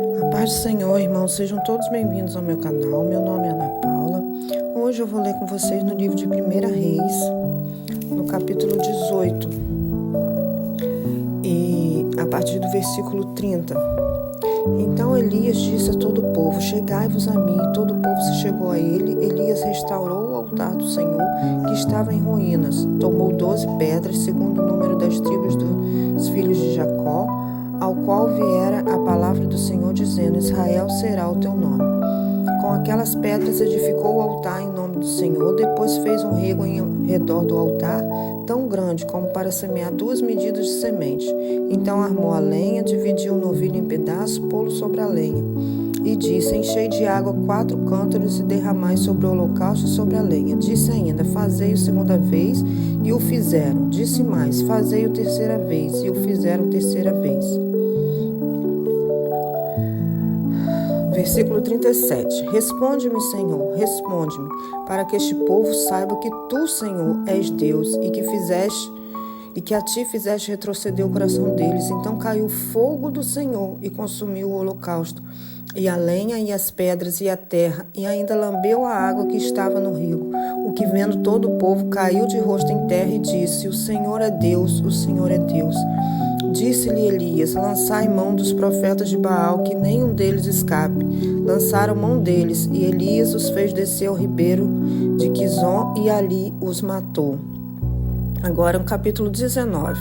A paz do Senhor, irmãos, sejam todos bem-vindos ao meu canal. Meu nome é Ana Paula. Hoje eu vou ler com vocês no livro de 1 Reis, no capítulo 18, e a partir do versículo 30. Então Elias disse a todo o povo: chegai-vos a mim. E todo o povo se chegou a ele. Elias restaurou o altar do Senhor, que estava em ruínas. Tomou 12 pedras, segundo o número das tribos dos filhos de Jacó, ao qual viera a palavra do Senhor, dizendo: Israel será o teu nome. Com aquelas pedras edificou o altar em nome do Senhor. Depois fez um rego em redor do altar, tão grande como para semear 2 medidas de semente. Então armou a lenha, dividiu o novilho em pedaços, pô-lo sobre a lenha. E disse: enchei de água 4 cântaros e derramai sobre o holocausto e sobre a lenha. Disse ainda: fazei-o segunda vez, e o fizeram. Disse mais: fazei-o terceira vez, e o fizeram terceira vez. Versículo 37. Responde-me, Senhor, responde-me, para que este povo saiba que tu, Senhor, és Deus, e que a ti fizeste retroceder o coração deles. Então caiu o fogo do Senhor e consumiu o holocausto, e a lenha, e as pedras, e a terra, e ainda lambeu a água que estava no rio. O que, vendo todo o povo, caiu de rosto em terra e disse: o Senhor é Deus, o Senhor é Deus. Disse-lhe Elias: lançai mão dos profetas de Baal, que nenhum deles escape. Lançaram mão deles, e Elias os fez descer ao ribeiro de Quizon, e ali os matou. Agora no capítulo 19.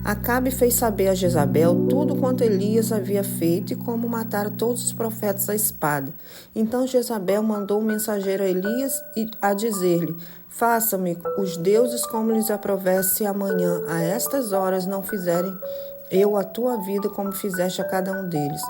Acabe fez saber a Jezabel tudo quanto Elias havia feito e como mataram todos os profetas à espada. Então Jezabel mandou um mensageiro a Elias a dizer-lhe: faça-me os deuses como lhes aprover, se amanhã a estas horas não fizerem eu a tua vida como fizeste a cada um deles.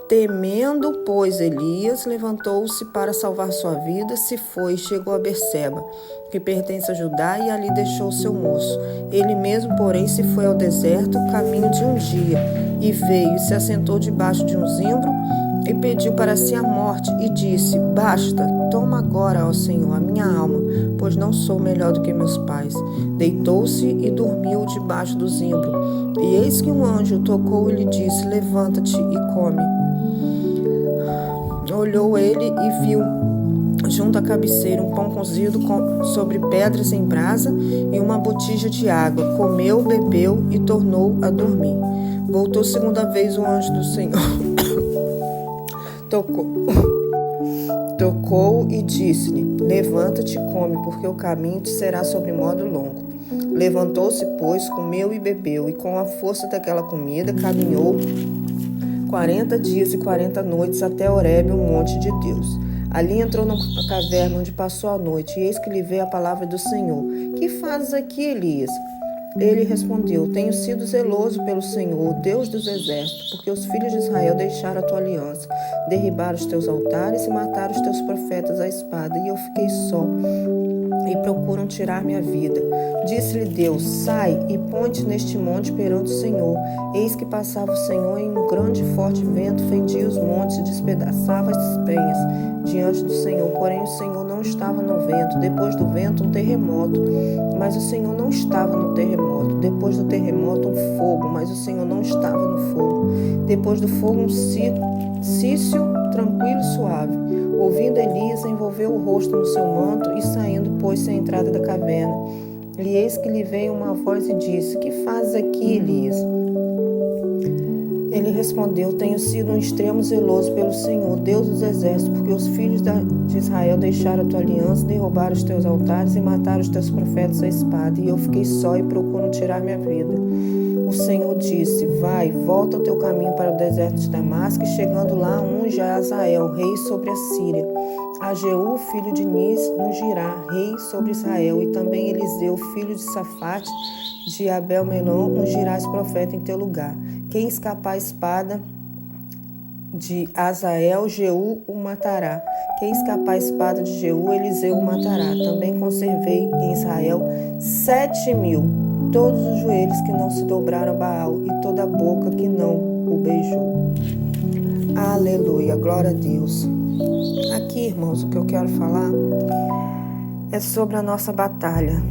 Temendo, pois, Elias levantou-se para salvar sua vida, se foi e chegou a Berseba, que pertence a Judá, e ali deixou seu moço. Ele mesmo, porém, se foi ao deserto, caminho de um dia, e veio e se assentou debaixo de um zimbro, e pediu para si a morte, e disse: basta, toma agora, ó Senhor, a minha alma, pois não sou melhor do que meus pais. Deitou-se e dormiu debaixo do zimbro. E eis que um anjo tocou e lhe disse: levanta-te e come. Olhou ele e viu junto à cabeceira um pão cozido sobre pedras em brasa e uma botija de água. Comeu, bebeu e tornou a dormir. Voltou segunda vez o anjo do Senhor. Tocou e disse-lhe: levanta-te e come, porque o caminho te será sobremodo longo. Levantou-se, pois, comeu e bebeu, e com a força daquela comida caminhou 40 dias e 40 noites até Horebe, o monte de Deus. Ali entrou na caverna onde passou a noite, e eis que lhe veio a palavra do Senhor: que fazes aqui, Elias? Ele respondeu: tenho sido zeloso pelo Senhor, Deus dos exércitos, porque os filhos de Israel deixaram a tua aliança, derribaram os teus altares e mataram os teus profetas à espada, e eu fiquei só, e procuram tirar minha vida. Disse-lhe Deus: sai e põe-te neste monte perante o Senhor. Eis que passava o Senhor em um grande e forte vento, fendia os montes e despedaçava as penhas diante do Senhor. Porém o Senhor não estava no vento. Depois do vento, um terremoto, mas o Senhor não estava no terremoto. Depois do terremoto, um fogo, mas o Senhor não estava no fogo. Depois do fogo, um cício tranquilo e suave. Ouvindo Elias, envolveu o rosto no seu manto e saindo, pôs-se à entrada da caverna. E eis que lhe veio uma voz e disse: que fazes aqui, Elias? Ele respondeu: tenho sido um extremo zeloso pelo Senhor, Deus dos exércitos, porque os filhos de Israel deixaram a tua aliança, derrubaram os teus altares e mataram os teus profetas à espada, e eu fiquei só e procuram tirar minha vida. O Senhor disse: vai, volta ao teu caminho para o deserto de Damasco, e chegando lá, unge a Azael, rei sobre a Síria. A Jeú, filho de Nis, ungirá, rei sobre Israel, e também Eliseu, filho de Safate, de Abel-Melon, ungirás profeta em teu lugar. Quem escapar a espada de Azael, Jeú o matará. Quem escapar a espada de Jeú, Eliseu o matará. Também conservei em Israel 7.000, todos os joelhos que não se dobraram a Baal e toda a boca que não o beijou. Aleluia, glória a Deus. Aqui, irmãos, o que eu quero falar é sobre a nossa batalha.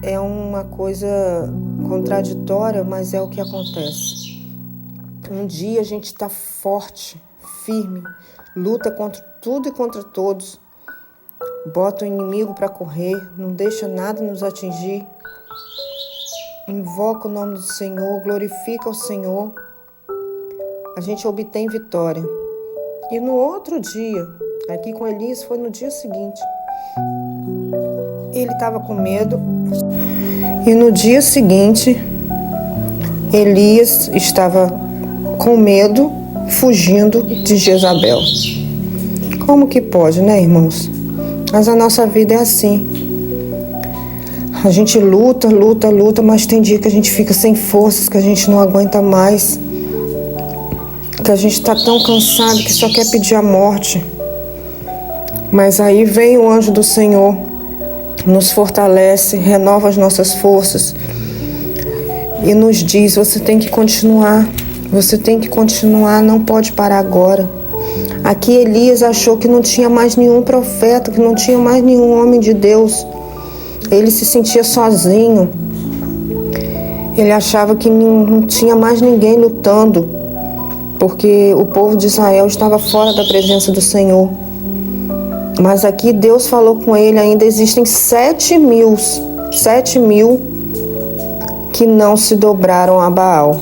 É uma coisa contraditória, mas é o que acontece. Um dia a gente está forte, firme, luta contra tudo e contra todos, bota o inimigo para correr, não deixa nada nos atingir, invoca o nome do Senhor, glorifica o Senhor, a gente obtém vitória. E no outro dia, aqui com Elias, foi no dia seguinte, ele estava com medo, e no dia seguinte, Elias estava com medo, fugindo de Jezabel. Como que pode, né, irmãos? Mas a nossa vida é assim. A gente luta, mas tem dia que a gente fica sem forças, que a gente não aguenta mais, que a gente está tão cansado que só quer pedir a morte. Mas aí vem o anjo do Senhor, nos fortalece, renova as nossas forças e nos diz: você tem que continuar, não pode parar agora. Aqui Elias achou que não tinha mais nenhum profeta, que não tinha mais nenhum homem de Deus. Ele se sentia sozinho. Ele achava que não tinha mais ninguém lutando, porque o povo de Israel estava fora da presença do Senhor. Mas aqui Deus falou com ele: ainda existem 7.000 que não se dobraram a Baal.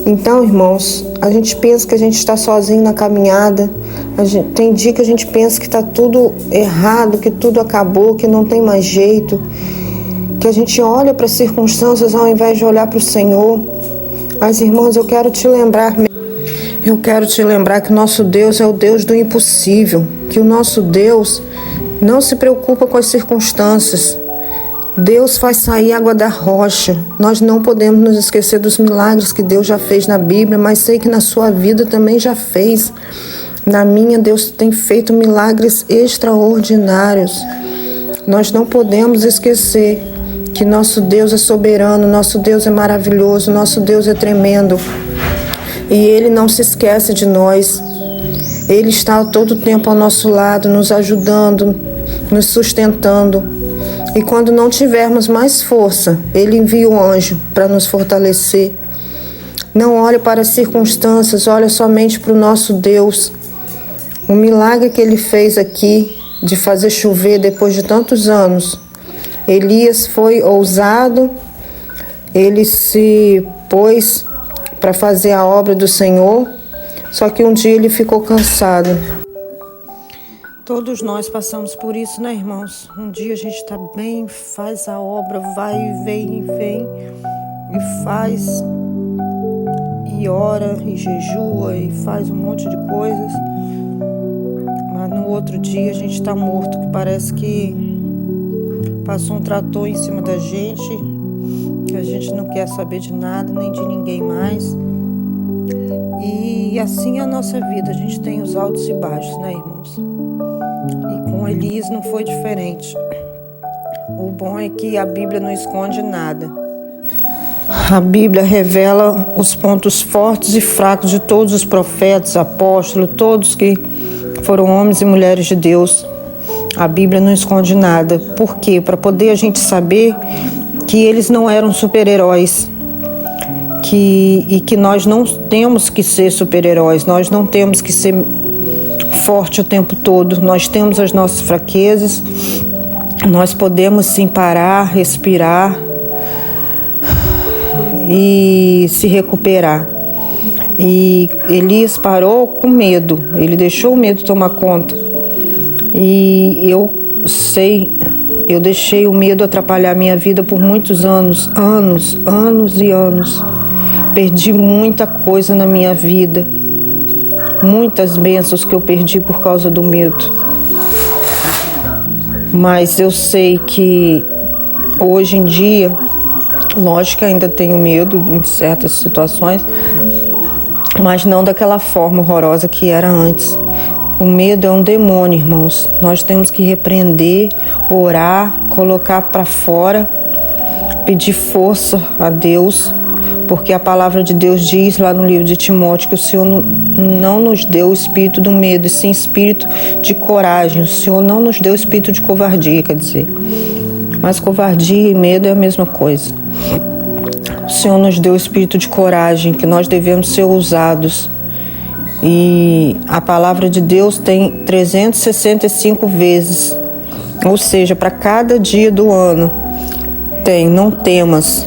Então, irmãos, a gente pensa que a gente está sozinho na caminhada. Tem dia que a gente pensa que está tudo errado, que tudo acabou, que não tem mais jeito, que a gente olha para as circunstâncias ao invés de olhar para o Senhor. Mas, irmãos, eu quero te lembrar que o nosso Deus é o Deus do impossível, que o nosso Deus não se preocupa com as circunstâncias. Deus faz sair água da rocha. Nós não podemos nos esquecer dos milagres que Deus já fez na Bíblia, mas sei que na sua vida também já fez. Na minha, Deus tem feito milagres extraordinários. Nós não podemos esquecer que nosso Deus é soberano, nosso Deus é maravilhoso, nosso Deus é tremendo. E Ele não se esquece de nós. Ele está a todo tempo ao nosso lado, nos ajudando, nos sustentando. E quando não tivermos mais força, Ele envia o anjo para nos fortalecer. Não olhe para as circunstâncias, olhe somente para o nosso Deus. O milagre que Ele fez aqui, de fazer chover depois de tantos anos. Elias foi ousado, ele se pôs para fazer a obra do Senhor, só que um dia ele ficou cansado. Todos nós passamos por isso, né, irmãos? Um dia a gente está bem, faz a obra, vai e vem, e faz, e ora, e jejua, e faz um monte de coisas. Mas no outro dia a gente está morto, que parece que passou um trator em cima da gente, que a gente não quer saber de nada, nem de ninguém mais. E assim é a nossa vida, a gente tem os altos e baixos, né, irmãos? E com Elias não foi diferente. O bom é que a Bíblia não esconde nada. A Bíblia revela os pontos fortes e fracos de todos os profetas, apóstolos, todos que foram homens e mulheres de Deus. A Bíblia não esconde nada. Por quê? Para poder a gente saber que eles não eram super-heróis. E que nós não temos que ser super-heróis, nós não temos que ser forte o tempo todo. Nós temos as nossas fraquezas, nós podemos sim parar, respirar e se recuperar. E Elias parou com medo, ele deixou o medo tomar conta. E eu deixei o medo atrapalhar minha vida por muitos anos e anos. Perdi muita coisa na minha vida, muitas bênçãos que eu perdi por causa do medo. Mas eu sei que hoje em dia, lógico que ainda tenho medo em certas situações, mas não daquela forma horrorosa que era antes. O medo é um demônio, irmãos. Nós temos que repreender, orar, colocar para fora, pedir força a Deus, porque a palavra de Deus diz lá no livro de Timóteo que o Senhor não nos deu o espírito do medo, e sim espírito de coragem. O Senhor não nos deu o espírito de covardia, quer dizer. Mas covardia e medo é a mesma coisa. O Senhor nos deu o espírito de coragem, que nós devemos ser ousados. E a palavra de Deus tem 365 vezes, ou seja, para cada dia do ano tem, não temas.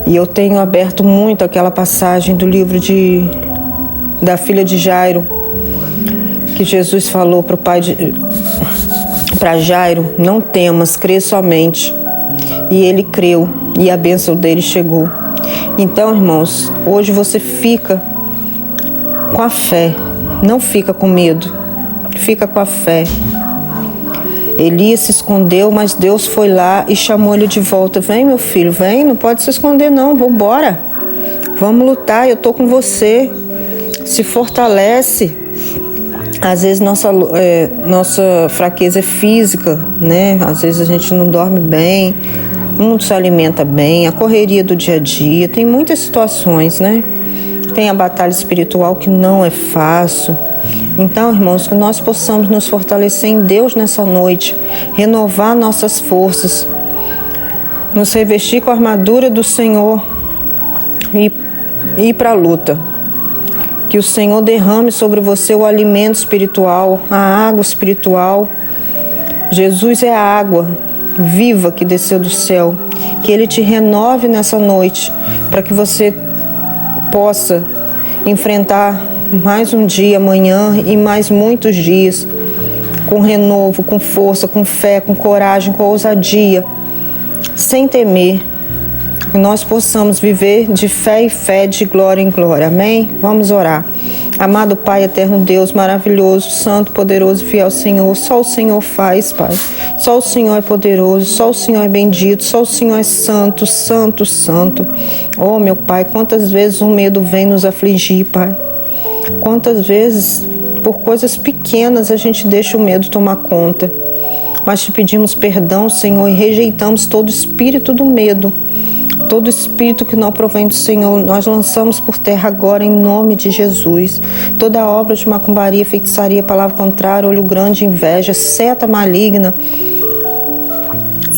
E eu tenho aberto muito aquela passagem do livro da filha de Jairo, que Jesus falou para Jairo: não temas, crê somente. E ele creu e a bênção dele chegou. Então, irmãos, hoje você fica com a fé, não fica com medo, fica com a fé. Elias se escondeu, mas Deus foi lá e chamou ele de volta. Vem, meu filho, vem, não pode se esconder não, vambora. Vamos lutar, eu tô com você. Se fortalece. Às vezes nossa fraqueza é física, né? Às vezes a gente não dorme bem, não se alimenta bem, a correria do dia a dia, tem muitas situações, né? Tem a batalha espiritual que não é fácil. Então, irmãos, que nós possamos nos fortalecer em Deus nessa noite, renovar nossas forças, nos revestir com a armadura do Senhor e ir para a luta. Que o Senhor derrame sobre você o alimento espiritual, a água espiritual. Jesus é a água viva que desceu do céu. Que Ele te renove nessa noite, para que você possa enfrentar mais um dia amanhã e mais muitos dias, com renovo, com força, com fé, com coragem, com ousadia, sem temer. Que nós possamos viver de fé em fé, de glória em glória. Amém? Vamos orar. Amado Pai, eterno Deus, maravilhoso, santo, poderoso, fiel Senhor, só o Senhor faz, Pai. Só o Senhor é poderoso, só o Senhor é bendito, só o Senhor é santo, santo, santo. Oh, meu Pai, quantas vezes o medo vem nos afligir, Pai. Quantas vezes, por coisas pequenas, a gente deixa o medo tomar conta. Mas te pedimos perdão, Senhor, e rejeitamos todo espírito do medo. Todo espírito que não provém do Senhor, nós lançamos por terra agora em nome de Jesus. Toda obra de macumbaria, feitiçaria, palavra contrária, olho grande, inveja, seta maligna,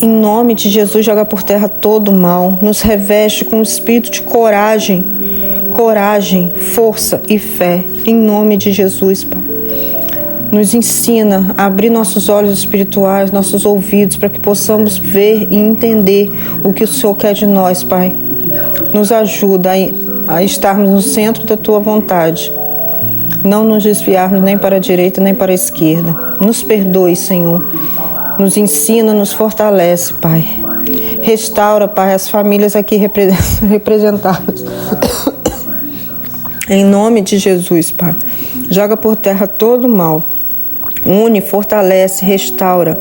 em nome de Jesus, joga por terra todo o mal. Nos reveste com o espírito de coragem, força e fé, em nome de Jesus, Pai. Nos ensina a abrir nossos olhos espirituais, nossos ouvidos, para que possamos ver e entender o que o Senhor quer de nós, Pai. Nos ajuda a estarmos no centro da Tua vontade. Não nos desviarmos nem para a direita nem para a esquerda. Nos perdoe, Senhor. Nos ensina, nos fortalece, Pai. Restaura, Pai, as famílias aqui representadas. Em nome de Jesus, Pai. Joga por terra todo o mal. Une, fortalece, restaura.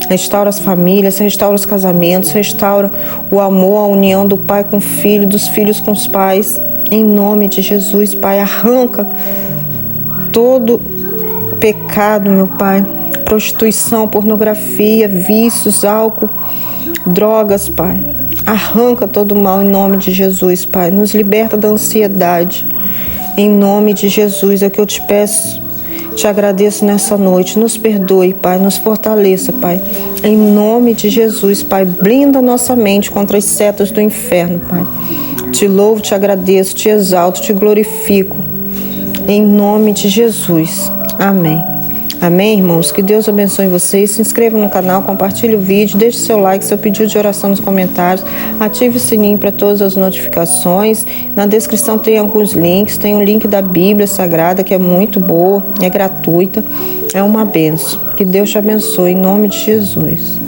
Restaura as famílias, restaura os casamentos, restaura o amor, a união do pai com o filho, dos filhos com os pais. Em nome de Jesus, Pai, arranca todo pecado, meu Pai. Prostituição, pornografia, vícios, álcool, drogas, Pai. Arranca todo o mal em nome de Jesus, Pai. Nos liberta da ansiedade. Em nome de Jesus é que eu te peço. Te agradeço nessa noite, nos perdoe, Pai, nos fortaleça, Pai. Em nome de Jesus, Pai, blinda nossa mente contra as setas do inferno, Pai. Te louvo, te agradeço, te exalto, te glorifico. Em nome de Jesus. Amém. Amém, irmãos? Que Deus abençoe vocês. Se inscreva no canal, compartilhe o vídeo, deixe seu like, seu pedido de oração nos comentários. Ative o sininho para todas as notificações. Na descrição tem alguns links. Tem o link da Bíblia Sagrada, que é muito boa, é gratuita. É uma bênção. Que Deus te abençoe em nome de Jesus.